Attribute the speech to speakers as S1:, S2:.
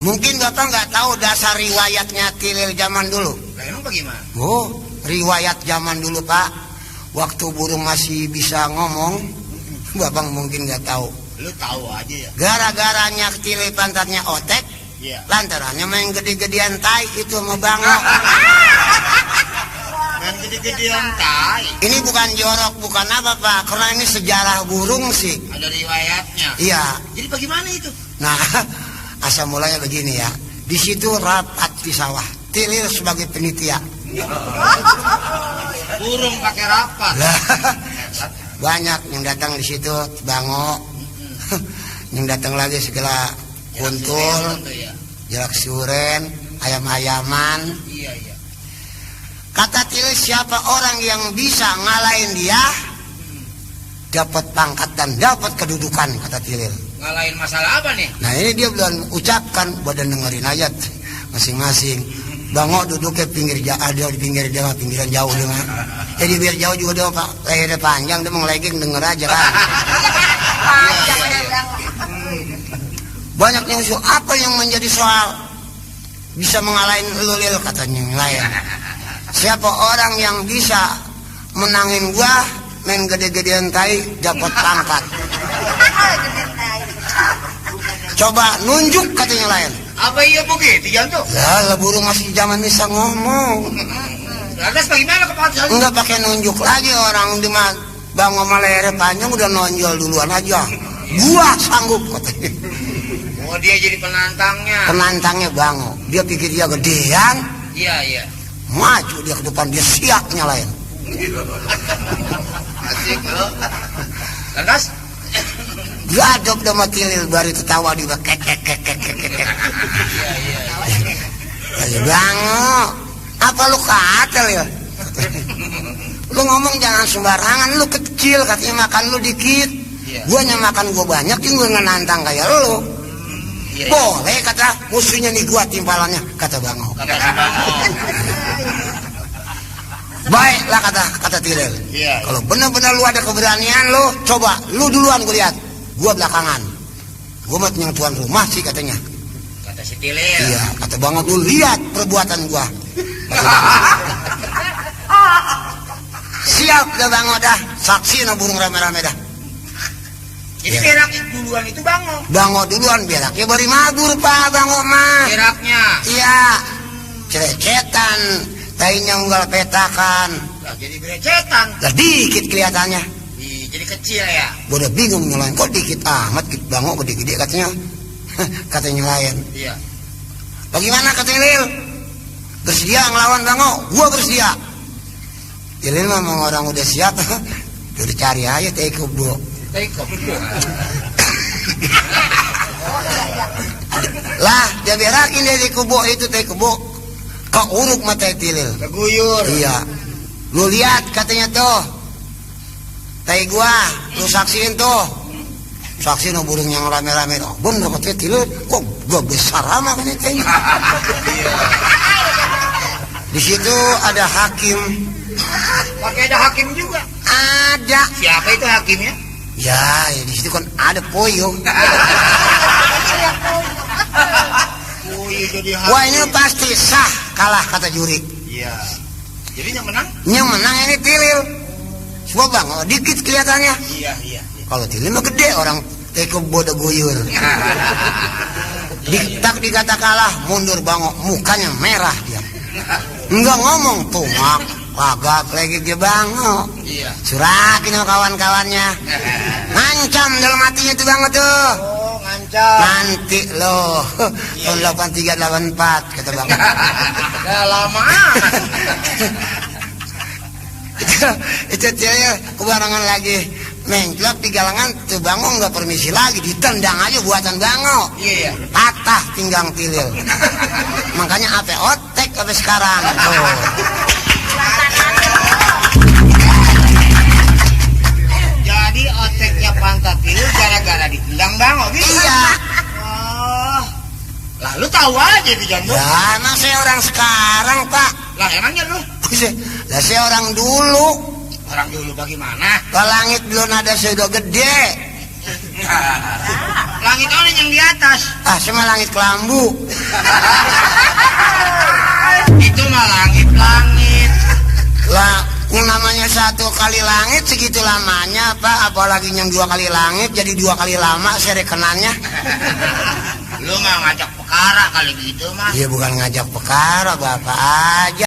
S1: Mungkin Bapak nggak tahu dasar riwayatnya Tilil zaman dulu.
S2: Emang bagaimana?
S1: Oh, riwayat zaman dulu Pak. Waktu burung masih bisa ngomong, Bapak mungkin nggak tahu.
S2: Lu tahu aja ya.
S1: Gara-garanya Tilil pantatnya otek,
S2: Iya.
S1: lantarannya main gede-gedean tai itu sama Bango.
S2: Main gede-gedean tai.
S1: Ini bukan jorok, bukan apa Pak, karena ini sejarah burung sih.
S2: Ada riwayatnya.
S1: Iya.
S2: Jadi bagaimana itu?
S1: Nah, asal mulanya begini ya. Di situ rapat di sawah. Tilil sebagai penitia.
S2: Burung pakai rapat.
S1: Lah, banyak yang datang di situ, Bango. Yang datang lagi segala kuntul,
S2: Ya.
S1: jelak suren, ayam-ayaman.
S2: Iya, iya.
S1: Kata Tilil, siapa orang yang bisa ngalahin dia, dapat pangkat dan dapat kedudukan, kata Tilil.
S2: Ngalahin masalah apa nih?
S1: Nah ini dia belum ucapkan, badan dengerin ayat masing-masing. Bango duduknya pinggir ada di pinggir dia, pinggiran jauh dia. Jadi biar jauh juga dia Pak, lehernya panjang, dia mau legging denger aja kan. Banyak yang usul, apa yang menjadi soal bisa mengalahin Lulil, katanya yang lain. Siapa orang yang bisa menangin gua main gede-gedean tai dapat pangkat. Coba nunjuk, katanya lain.
S2: Apa iya begitu jantung?
S1: Ya, burung masih zaman bisa ngomong.
S2: Lantas bagaimana kepastian?
S1: Enggak pakai nunjuk lagi, orang di Bango lehernya panjang udah nonjol duluan aja. Gua sanggup, katanya.
S2: Oh, dia jadi penantangnya.
S1: Penantangnya Bango. Dia pikir dia gedean.
S2: Iya, iya.
S1: Maju dia ke depan, dia siap nyalain.
S2: Asik lo. Lantas?
S1: Gadok sama Tilil baru ketawa dia kek.
S2: Iya, iya.
S1: Ayo Bango, apa lu katel ya? Lu ngomong jangan sembarangan, lu kecil katanya makan lu dikit.
S2: Iya.
S1: Guanya makan gua banyak, yang gua nantang kayak lu.
S2: Iya.
S1: Boleh kata musuhnya nih gua timpalannya, kata Bango.
S2: Kata si Bango.
S1: Baiklah kata Tilil.
S2: Iya.
S1: Kalau benar-benar lu ada keberanian lu, coba lu duluan gua lihat. Gua belakangan. Gua mah yang tuan rumah sih katanya.
S2: Kata si Tilil.
S1: Iya, kata Bango lu lihat perbuatan gua. Siap dah Bango dah, saksi na burung rame-rame dah.
S2: Jadi
S1: Iya.
S2: berak duluan itu Bango.
S1: Bango duluan beraknya bari mabur Pak Bango mah.
S2: Beraknya.
S1: Iya, cerecetan, tainya unggal petakan.
S2: Lah jadi berecetan.
S1: Lah dikit kelihatannya.
S2: Jadi kecil ya.
S1: Gua udah bingung nyelain, kok dikit amat Bango gede-gede katanya. Katanya lain.
S2: Iya.
S1: Bagaimana kata Lil? Bersedia ngelawan Bango? Gua bersedia. Lil memang orang udah siap. Udah cari aja teh kebo. Lah, dia berakin dia di kubo itu teh kebo. Kok uruk mata Tilil.
S2: Keguyur.
S1: Iya. Lu lihat katanya tuh. Tai gua, lu saksiin tuh. Saksiin burung yang rame-rame. Oh, bener kata Tilil, kok gua besar amat ini teh. Di situ ada hakim.
S2: Pakai ada hakim juga.
S1: Ada.
S2: Siapa itu hakimnya?
S1: Ya, di situ kan ada Poyong.
S2: Oh iya jadi hakim.
S1: Wah, ini pasti sah kalah kata juri.
S2: Iya. Jadi yang menang?
S1: Yang menang ini Tilil. Coba Bang, oh, dikit kelihatannya.
S2: Iya, iya.
S1: Kalau Tilil mah gede orang teko bodoh guyur. Tak dikata kalah, mundur Bango, mukanya merah dia. Enggak ngomong tuh, mak. Kagak lagi dia Bango.
S2: Iya.
S1: Surakin sama kawan-kawannya. Ngancam dalam hatinya tuh Bango tuh.
S2: Oh, ngancam.
S1: Nanti loh, tahun 83 84 kata Bango.
S2: Udah lama.
S1: itu dia kebarangan lagi mengklok di galangan tuh Bango nggak permisi lagi, ditendang aja buatan Bango.
S2: Iya.
S1: Patah pinggang Tilil. Makanya apa otek sampai sekarang tuh.
S2: Jadi oteknya pantat Tilil gara-gara ditendang Bango gitu.
S1: Iya.
S2: Oh. Lah lu tahu aja di jantung.
S1: Ya emang saya orang sekarang Pak.
S2: Lah emangnya lu?
S1: Lah saya orang dulu.
S2: Orang dulu bagaimana?
S1: Ke langit belum ada saya udah gede.
S2: Langit orang yang di atas.
S1: Ah, sama langit kelambu.
S2: Itu mah langit.
S1: Lah, yang namanya satu kali langit segitu lamanya, Pak. Apalagi yang 2 kali langit jadi 2 kali lama serekenannya.
S2: Lu mah ngajak perkara kali gitu mah.
S1: Iya, bukan ngajak perkara, Bapak aja.